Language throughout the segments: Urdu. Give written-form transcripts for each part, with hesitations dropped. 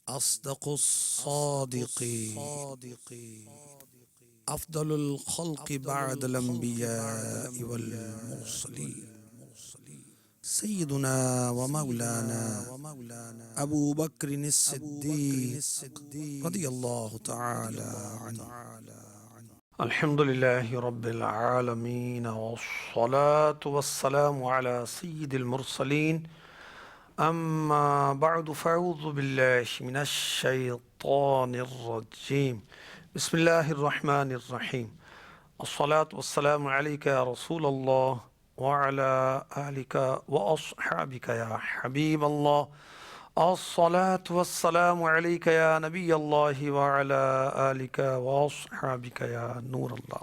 أصدق الصادقين أفضل الخلق بعد الأنبياء والمرسلين سيدنا ومولانا أبو بكر الصديق رضي الله تعالى عنه. الحمد لله رب العالمين والصلاة والسلام على سيد المرسلين أما بعد فأعوذ بالله من الشيطان الرجيم بسم الله الرحمن الرحيم الصلاة والسلام عليك يا رسول الله وعلى آلك وأصحابك يا حبيب الله الصلاة والسلام عليك يا نبي الله وعلى آلك وأصحابك يا نور الله.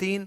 3,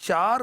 4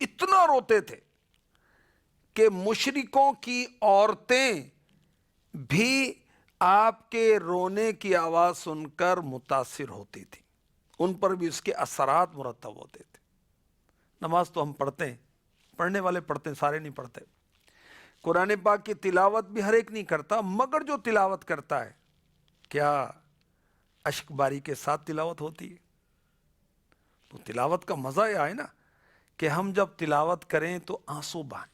اتنا روتے تھے کہ مشرکوں کی عورتیں بھی آپ کے رونے کی آواز سن کر متاثر ہوتی تھی، ان پر بھی اس کے اثرات مرتب ہوتے تھے۔ نماز تو ہم پڑھتے ہیں، پڑھنے والے پڑھتے ہیں، سارے نہیں پڑھتے۔ قرآن پاک کی تلاوت بھی ہر ایک نہیں کرتا، مگر جو تلاوت کرتا ہے کیا اشک باری کے ساتھ تلاوت ہوتی ہے؟ تو تلاوت کا مزہ یہ آئے نا کہ ہم جب تلاوت کریں تو آنسو بہائیں۔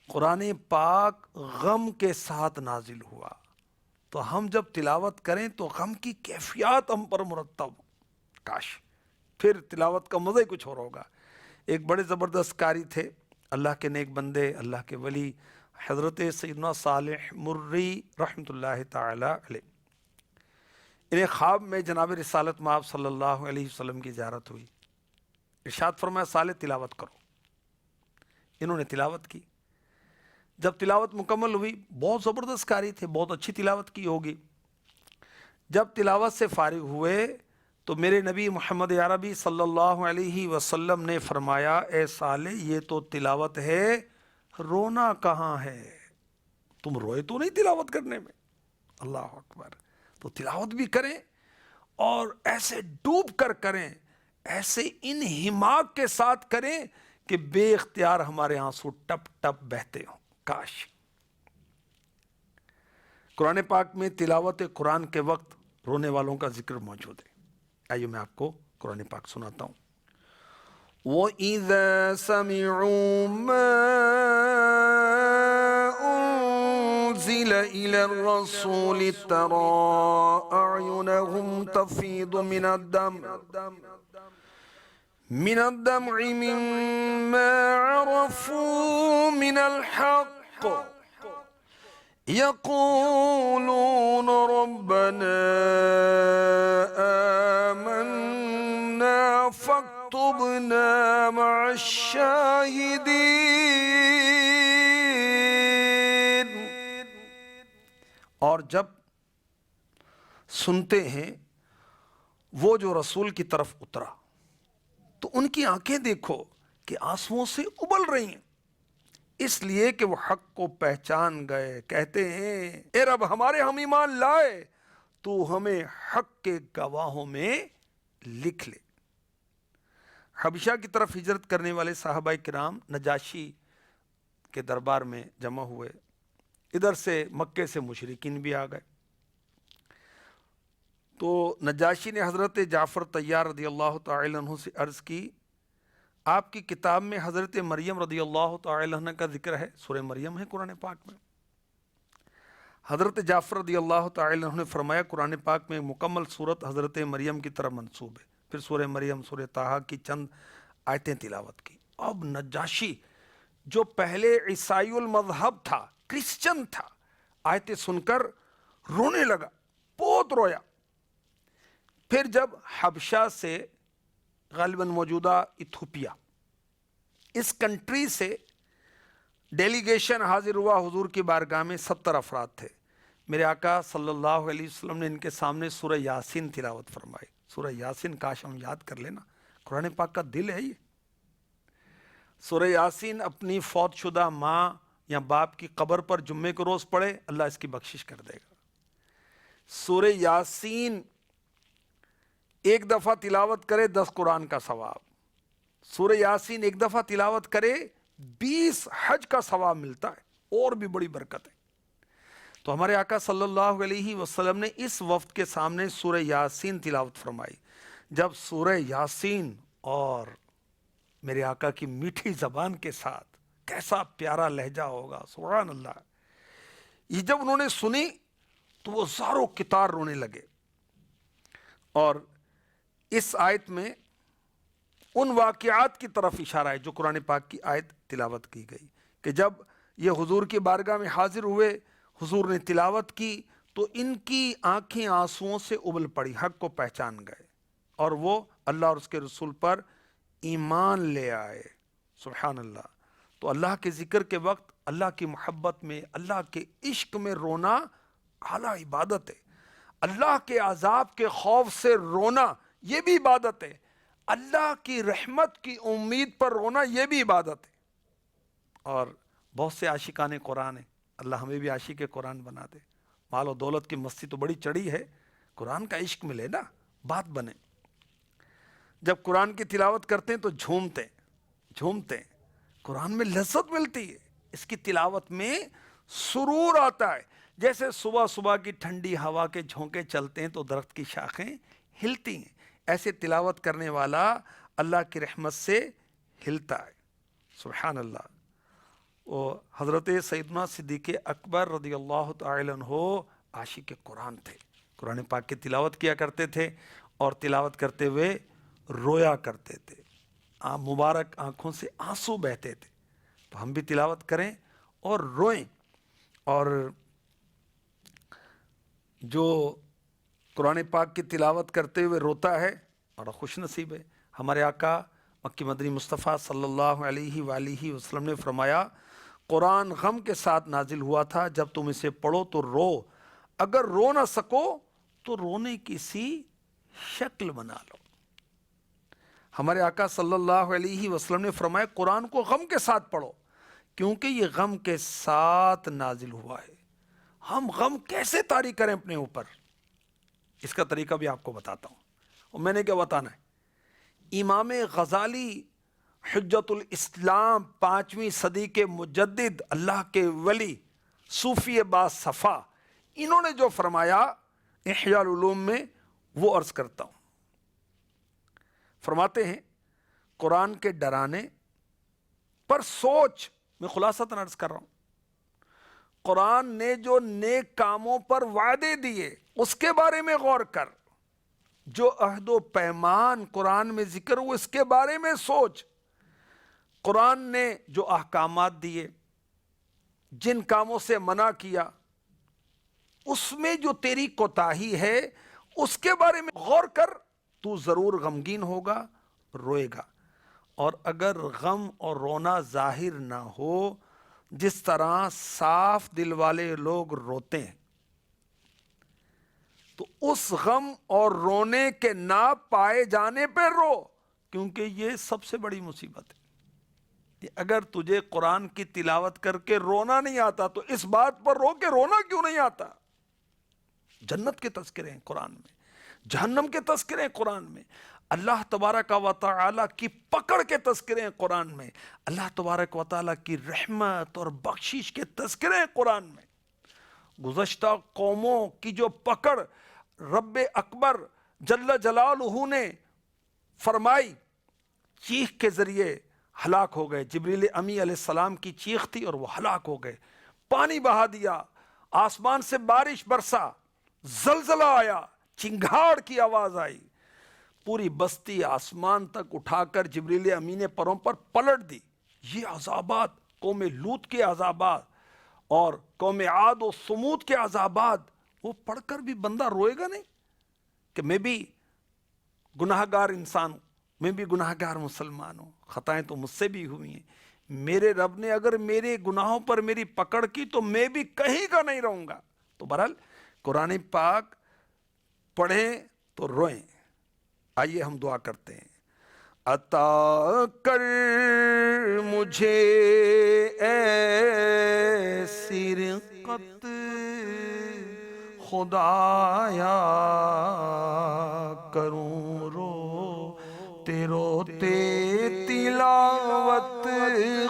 قرآن پاک غم کے ساتھ نازل ہوا، تو ہم جب تلاوت کریں تو غم کی کیفیات ہم پر مرتب ہو۔ کاش پھر تلاوت کا مزہ ہی کچھ اور ہوگا۔ ایک بڑے زبردست قاری تھے، اللہ کے نیک بندے، اللہ کے ولی، حضرت سیدنا صالح مرری رحمۃ اللہ تعالی علیہ۔ انہیں خواب میں جناب رسالت مآب صلی اللہ علیہ وسلم کی زیارت ہوئی۔ ارشاد فرمایا صالح تلاوت کرو۔ انہوں نے تلاوت کی۔ جب تلاوت مکمل ہوئی، بہت زبردست قاری تھے، بہت اچھی تلاوت کی ہوگی۔ جب تلاوت سے فارغ ہوئے تو میرے نبی محمد عربی صلی اللہ علیہ وسلم نے فرمایا اے صالح یہ تو تلاوت ہے، رونا کہاں ہے؟ تم روئے تو نہیں تلاوت کرنے میں؟ اللہ اکبر۔ تو تلاوت بھی کریں اور ایسے ڈوب کر کریں، ایسے انہماک کے ساتھ کریں کہ بے اختیار ہمارے آنسو ٹپ ٹپ بہتے ہوں۔ کاش قرآن پاک میں تلاوت قرآن کے وقت رونے والوں کا ذکر موجود ہے۔ آئیے میں آپ کو قرآن پاک سناتا ہوں۔ وَإِذَا سَمِعُوا مَا أُنزِلَ إِلَى الرَّسُولِ تَرَىٰ أَعْيُنَهُمْ تَفِيضُ من الدمع مما عرفوا من الحق يقولون ربنا آمنا فاكتبنا مع الشاهدين۔ اور جب سنتے ہیں وہ جو رسول کی طرف اترا تو ان کی آنکھیں دیکھو کہ آنسوؤں سے ابل رہی ہیں، اس لیے کہ وہ حق کو پہچان گئے۔ کہتے ہیں اے رب ہمارے ہم ایمان لائے، تو ہمیں حق کے گواہوں میں لکھ لے۔ حبشہ کی طرف ہجرت کرنے والے صحابہ کرام نجاشی کے دربار میں جمع ہوئے۔ ادھر سے مکے سے مشرکین بھی آ گئے۔ تو نجاشی نے حضرت جعفر طیار رضی اللہ تعالی عنہ سے عرض کی آپ کی کتاب میں حضرت مریم رضی اللہ تعالی عنہ کا ذکر ہے، سورہ مریم ہے قرآن پاک میں۔ حضرت جعفر رضی اللہ تعالی عنہ نے فرمایا قرآن پاک میں مکمل صورت حضرت مریم کی طرف منسوب ہے۔ پھر سورہ مریم، سورہ طٰہٰ کی چند آیتیں تلاوت کی۔ اب نجاشی جو پہلے عیسائی المذہب تھا، کرسچن تھا، آیتیں سن کر رونے لگا، بہت رویا۔ پھر جب حبشہ سے غالباً موجودہ ایتھوپیا، اس کنٹری سے ڈیلیگیشن حاضر ہوا حضور کی بارگاہ میں، 70 افراد تھے۔ میرے آقا صلی اللہ علیہ وسلم نے ان کے سامنے سورہ یاسین تلاوت فرمائی۔ سورہ یاسین کاش ہم یاد کر لینا، قرآن پاک کا دل ہے یہ۔ سورہ یاسین اپنی فوت شدہ ماں یا باپ کی قبر پر جمعے کو روز پڑھے، اللہ اس کی بخشش کر دے گا۔ سورہ یاسین ایک دفعہ تلاوت کرے 10 قرآن کا ثواب، سورہ یاسین ایک دفعہ تلاوت کرے 20 حج کا ثواب ملتا ہے، اور بھی بڑی برکت ہے۔ تو ہمارے آقا صلی اللہ علیہ وسلم نے اس وفد کے سامنے سورہ یاسین تلاوت فرمائی۔ جب سورہ یاسین اور میرے آقا کی میٹھی زبان کے ساتھ کیسا پیارا لہجہ ہوگا، سبحان اللہ، یہ جب انہوں نے سنی تو وہ زاروں کتار رونے لگے۔ اور اس آیت میں ان واقعات کی طرف اشارہ ہے جو قرآن پاک کی آیت تلاوت کی گئی، کہ جب یہ حضور کی بارگاہ میں حاضر ہوئے، حضور نے تلاوت کی تو ان کی آنکھیں آنسوؤں سے ابل پڑی، حق کو پہچان گئے اور وہ اللہ اور اس کے رسول پر ایمان لے آئے۔ سبحان اللہ۔ تو اللہ کے ذکر کے وقت اللہ کی محبت میں، اللہ کے عشق میں رونا اعلیٰ عبادت ہے۔ اللہ کے عذاب کے خوف سے رونا یہ بھی عبادت ہے۔ اللہ کی رحمت کی امید پر رونا یہ بھی عبادت ہے۔ اور بہت سے عاشقان قرآن ہیں، اللہ ہمیں بھی عاشق قرآن بنا دے۔ مال و دولت کی مستی تو بڑی چڑھی ہے، قرآن کا عشق ملے نا، بات بنے۔ جب قرآن کی تلاوت کرتے ہیں تو جھومتے ہیں، قرآن میں لذت ملتی ہے، اس کی تلاوت میں سرور آتا ہے۔ جیسے صبح صبح کی ٹھنڈی ہوا کے جھونکے چلتے ہیں تو درخت کی شاخیں ہلتی ہیں، ایسے تلاوت کرنے والا اللہ کی رحمت سے ہلتا ہے۔ سبحان اللہ۔ وہ حضرت سیدنا صدیق اکبر رضی اللہ تعالی عنہ عاشق قرآن تھے، قرآن پاک کی تلاوت کیا کرتے تھے اور تلاوت کرتے ہوئے رویا کرتے تھے، مبارک آنکھوں سے آنسو بہتے تھے۔ تو ہم بھی تلاوت کریں اور روئیں۔ اور جو قرآن پاک کی تلاوت کرتے ہوئے روتا ہے بڑا خوش نصیب ہے۔ ہمارے آقا مکی مدنی مصطفیٰ صلی اللہ علیہ وآلہ وسلم نے فرمایا، قرآن غم کے ساتھ نازل ہوا تھا، جب تم اسے پڑھو تو رو، اگر رو نہ سکو تو رونے کی سی شکل بنا لو۔ ہمارے آقا صلی اللہ علیہ وسلم نے فرمایا، قرآن کو غم کے ساتھ پڑھو کیونکہ یہ غم کے ساتھ نازل ہوا ہے۔ ہم غم کیسے طاری کریں اپنے اوپر، اس کا طریقہ بھی آپ کو بتاتا ہوں۔ اور میں نے کیا بتانا ہے، امام غزالی حجت الاسلام 5ویں صدی کے مجدد، اللہ کے ولی، صوفی با صفا، انہوں نے جو فرمایا احیاء العلوم میں وہ عرض کرتا ہوں۔ فرماتے ہیں، قرآن کے ڈرانے پر سوچ، میں خلاصتاً عرض کر رہا ہوں، قرآن نے جو نیک کاموں پر وعدے دیے اس کے بارے میں غور کر، جو عہد و پیمان قرآن میں ذکر ہو اس کے بارے میں سوچ۔ قرآن نے جو احکامات دیے، جن کاموں سے منع کیا، اس میں جو تیری کوتاہی ہے اس کے بارے میں غور کر، تو ضرور غمگین ہوگا، روئے گا۔ اور اگر غم اور رونا ظاہر نہ ہو، جس طرح صاف دل والے لوگ روتے ہیں، تو اس غم اور رونے کے نہ پائے جانے پہ رو، کیونکہ یہ سب سے بڑی مصیبت ہے۔ اگر تجھے قرآن کی تلاوت کر کے رونا نہیں آتا تو اس بات پر رو کہ رونا کیوں نہیں آتا۔ جنت کے تذکرے ہیں قرآن میں، جہنم کے تذکرے ہیں قرآن میں، اللہ تبارک و تعالی کی پکڑ کے تذکرے ہیں قرآن میں، اللہ تبارک و تعالی کی رحمت اور بخشش کے تذکرے ہیں قرآن میں۔ گزشتہ قوموں کی جو پکڑ رب اکبر جل جلالہ نے فرمائی، چیخ کے ذریعے ہلاک ہو گئے۔ جبریل امی علیہ السلام کی چیخ تھی اور وہ ہلاک ہو گئے۔ پانی بہا دیا، آسمان سے بارش برسا، زلزلہ آیا، چنگھاڑ کی آواز آئی، پوری بستی آسمان تک اٹھا کر جبریل امی نے پروں پر پلٹ دی۔ یہ عذابات، قوم لوط کے عذابات اور قوم عاد و ثمود کے عذابات، وہ پڑھ کر بھی بندہ روئے گا نہیں کہ میں بھی گناہ گار انسان ہوں، میں بھی گناہ گار مسلمان ہوں، خطائیں تو مجھ سے بھی ہوئی ہیں، میرے رب نے اگر میرے گناہوں پر میری پکڑ کی تو میں بھی کہیں کا نہیں رہوں گا۔ تو بہرحال قرآن پاک پڑھیں تو روئیں۔ آئیے ہم دعا کرتے ہیں، عطا کر مجھے ایسی رقت خدایا، کروں روتے روتے تلاوت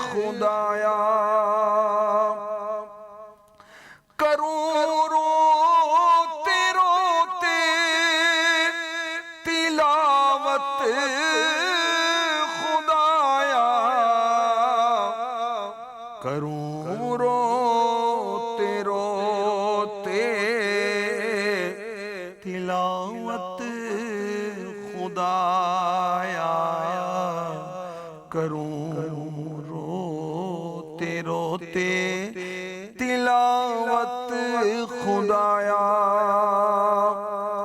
خدایا، کروں روتے روتے تلاوت خدایا، کروں روتے روتے تلاوت خدایا، کروں روتے روتے تلاوت خدایا۔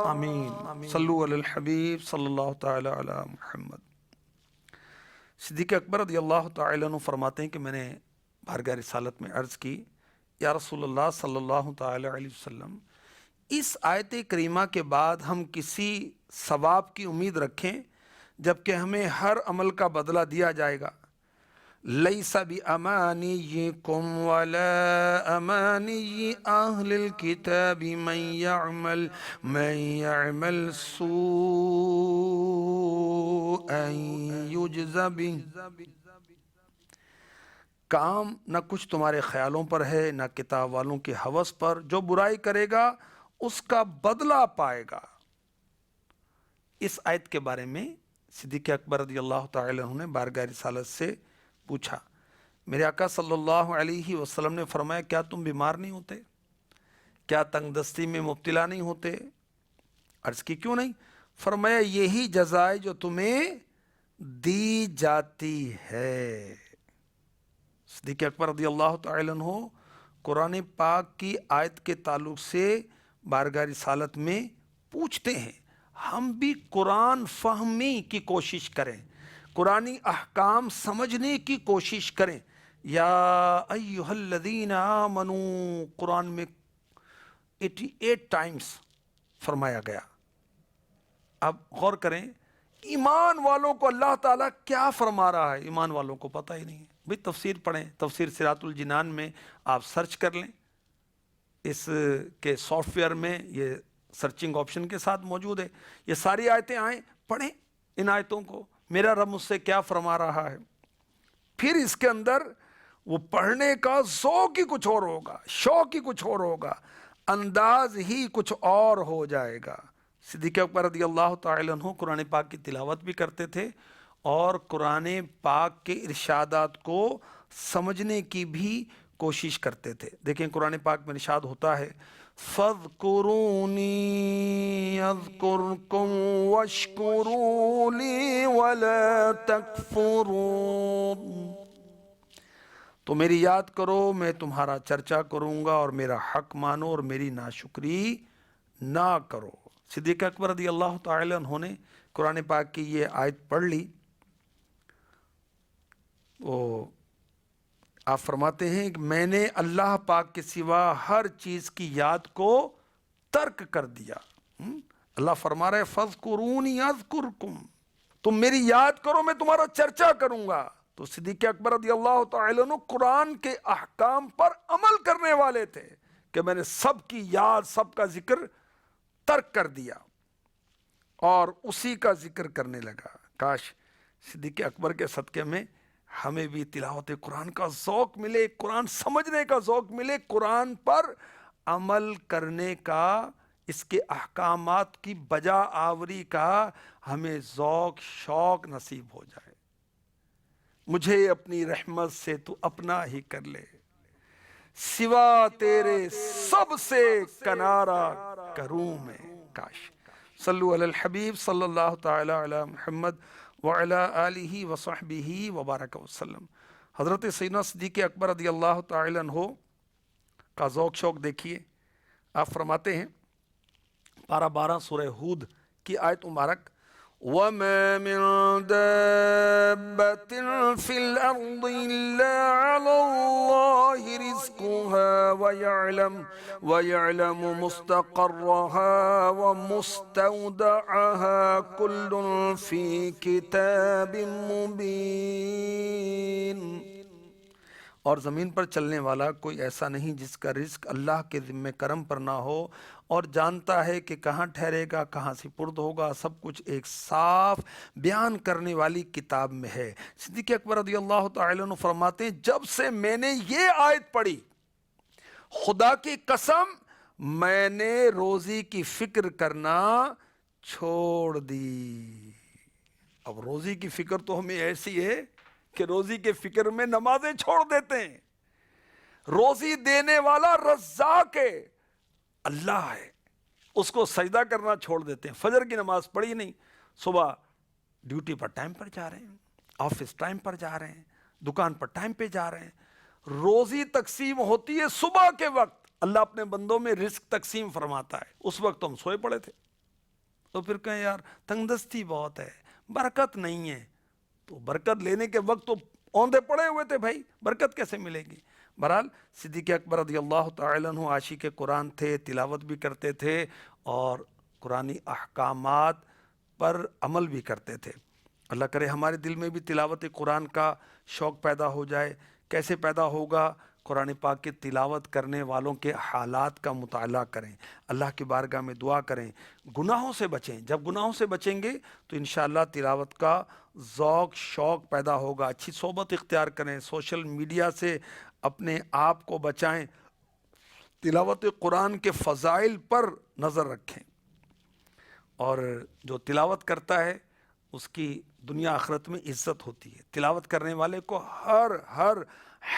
آمین۔ صلو علی الحبیب صلی اللہ تعالی علی محمد۔ صدیق اکبر رضی اللہ تعالی عنہ فرماتے ہیں کہ میں نے بارگاہ رسالت میں عرض کی، یا رسول اللہ صلی اللہ تعالی علیہ وسلم، اس آیت کریمہ کے بعد ہم کسی ثواب کی امید رکھیں جبکہ ہمیں ہر عمل کا بدلہ دیا جائے گا۔ لیس بِأَمَانِيِّكُمْ وَلَا أَمَانِيِّ أَهْلِ الْكِتَابِ مَنْ يَعْمَلْ سُوءًا يُجْزَ بِهِ۔ کام نہ کچھ تمہارے خیالوں پر ہے، نہ کتاب والوں کی ہوس پر۔ جو برائی کرے گا اس کا بدلہ پائے گا۔ اس آیت کے بارے میں صدیق اکبر رضی اللہ تعالی عنہ نے بارگاہ رسالت سے پوچھا۔ میرے آقا صلی اللہ علیہ وسلم نے فرمایا، کیا تم بیمار نہیں ہوتے؟ کیا تنگ دستی میں مبتلا نہیں ہوتے؟ عرض کی کیوں نہیں؟ فرمایا یہی جزائے جو تمہیں دی جاتی ہے۔ صدیق اکبر رضی اللہ تعالی عنہ قرآن پاک کی آیت کے تعلق سے بارگاہ رسالت میں پوچھتے ہیں۔ ہم بھی قرآن فہمی کی کوشش کریں، قرآنی احکام سمجھنے کی کوشش کریں۔ یا ایہا الذین آمنوا قرآن میں 88 ٹائمز فرمایا گیا۔ اب غور کریں، ایمان والوں کو اللہ تعالیٰ کیا فرما رہا ہے؟ ایمان والوں کو پتہ ہی نہیں ہے۔ بھئی تفسیر پڑھیں، تفسیر صراط الجنان میں آپ سرچ کر لیں، اس کے سافٹ ویئر میں یہ سرچنگ آپشن کے ساتھ موجود ہے۔ یہ ساری آیتیں آئیں، پڑھیں ان آیتوں کو، میرا رب مجھ سے کیا فرما رہا ہے۔ پھر اس کے اندر وہ پڑھنے کا ذوق ہی کچھ اور ہوگا، شوق ہی کچھ اور ہوگا، انداز ہی کچھ اور ہو جائے گا۔ صدیق اکبر رضی اللہ تعالی عنہ قرآن پاک کی تلاوت بھی کرتے تھے اور قرآن پاک کے ارشادات کو سمجھنے کی بھی کوشش کرتے تھے۔ دیکھیں قرآن پاک میں ارشاد ہوتا ہے، فَاذْكُرُونِي أَذْكُرْكُمْ وَاشْكُرُوا لِي وَلَا تَكْفُرُونَ۔ تو میری یاد کرو، میں تمہارا چرچا کروں گا، اور میرا حق مانو اور میری ناشکری نہ کرو۔ صدیق اکبر رضی اللہ تعالی عنہ نے قرآن پاک کی یہ آیت پڑھ لی۔ وہ آپ فرماتے ہیں کہ میں نے اللہ پاک کے سوا ہر چیز کی یاد کو ترک کر دیا۔ اللہ فرما رہے فَاذْكُرُونِي أَذْكُرْكُمْ، تم میری یاد کرو میں تمہارا چرچا کروں گا۔ تو صدیق اکبر رضی اللہ تعالی عنہ قرآن کے احکام پر عمل کرنے والے تھے کہ میں نے سب کی یاد، سب کا ذکر ترک کر دیا اور اسی کا ذکر کرنے لگا۔ کاش صدیق اکبر کے صدقے میں ہمیں بھی تلاوت قرآن کا ذوق ملے، قرآن سمجھنے کا ذوق ملے، قرآن پر عمل کرنے کا، اس کے احکامات کی بجا آوری کا ہمیں ذوق شوق نصیب ہو جائے۔ مجھے اپنی رحمت سے تو اپنا ہی کر لے، سوا تیرے سب سے کنارہ کروں میں۔ کاش۔ صلو علی الحبیب صلی اللہ تعالی علی محمد وعلی آلہ وصحبہ وبارک وسلم۔ حضرت سیدنا صدیق اکبر رضی اللہ تعالی عنہ کا ذوق شوق دیکھیے۔ آپ فرماتے ہیں پارہ 12 سورہ ہود کی آیت مبارک، وَمَا مِن دَابَّةٍ فِي الْأَرْضِ إِلَّا عَلَى اللَّهِ رِزْقُهَا وَيَعْلَمُ مُسْتَقَرَّهَا وَمُسْتَوْدَعَهَا كُلٌّ فِي كِتَابٍ مُبِينٍ۔ اور زمین پر چلنے والا کوئی ایسا نہیں جس کا رزق اللہ کے ذمہ کرم پر نہ ہو، اور جانتا ہے کہ کہاں ٹھہرے گا، کہاں سپرد ہوگا، سب کچھ ایک صاف بیان کرنے والی کتاب میں ہے۔ صدیق اکبر رضی اللہ تعالی عنہ فرماتے ہیں جب سے میں نے یہ آیت پڑھی، خدا کی قسم میں نے روزی کی فکر کرنا چھوڑ دی۔ اب روزی کی فکر تو ہمیں ایسی ہے کہ روزی کے فکر میں نمازیں چھوڑ دیتے ہیں۔ روزی دینے والا رزاق ہے، اللہ ہے، اس کو سجدہ کرنا چھوڑ دیتے ہیں۔ فجر کی نماز پڑھی نہیں، صبح ڈیوٹی پر ٹائم پر جا رہے ہیں، آفس ٹائم پر جا رہے ہیں، دکان پر ٹائم پہ جا رہے ہیں۔ روزی تقسیم ہوتی ہے صبح کے وقت، اللہ اپنے بندوں میں رزق تقسیم فرماتا ہے، اس وقت ہم سوئے پڑے تھے۔ تو پھر کہیں یار تنگ دستی بہت ہے، برکت نہیں ہے، تو برکت لینے کے وقت تو اوندے پڑے ہوئے تھے بھائی، برکت کیسے ملے گی؟ بہرحال صدیق اکبر رضی اللہ تعالی عنہ عاشق قرآن تھے، تلاوت بھی کرتے تھے اور قرآنی احکامات پر عمل بھی کرتے تھے۔ اللہ کرے ہمارے دل میں بھی تلاوت قرآن کا شوق پیدا ہو جائے۔ کیسے پیدا ہوگا؟ قرآن پاک کے تلاوت کرنے والوں کے حالات کا مطالعہ کریں، اللہ کی بارگاہ میں دعا کریں، گناہوں سے بچیں۔ جب گناہوں سے بچیں گے تو انشاءاللہ تلاوت کا ذوق شوق پیدا ہوگا۔ اچھی صحبت اختیار کریں، سوشل میڈیا سے اپنے آپ کو بچائیں، تلاوت قرآن کے فضائل پر نظر رکھیں، اور جو تلاوت کرتا ہے اس کی دنیا آخرت میں عزت ہوتی ہے۔ تلاوت کرنے والے کو ہر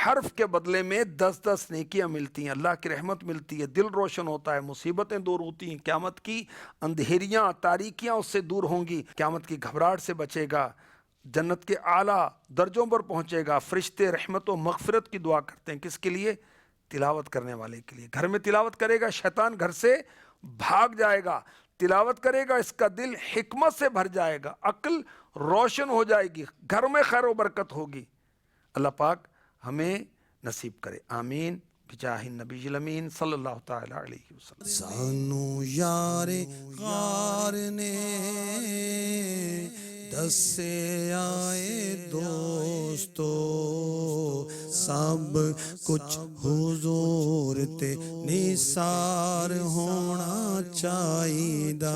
حرف کے بدلے میں 10 نیکیاں ملتی ہیں، اللہ کی رحمت ملتی ہے، دل روشن ہوتا ہے، مصیبتیں دور ہوتی ہیں، قیامت کی اندھیریاں تاریکیاں اس سے دور ہوں گی، قیامت کی گھبراہٹ سے بچے گا، جنت کے اعلیٰ درجوں پر پہنچے گا۔ فرشتے رحمت و مغفرت کی دعا کرتے ہیں، کس کے لیے؟ تلاوت کرنے والے کے لیے۔ گھر میں تلاوت کرے گا، شیطان گھر سے بھاگ جائے گا۔ تلاوت کرے گا، اس کا دل حکمت سے بھر جائے گا، عقل روشن ہو جائے گی، گھر میں خیر و برکت ہوگی۔ اللہ پاک ہمیں نصیب کرے، آمین، بجاہ النبی الامین صلی اللہ تعالی علیہ وسلم۔ سانو یار غار نے دسے آئے دوستو، سب کچھ حضور تے نثار ہونا چاہیدا۔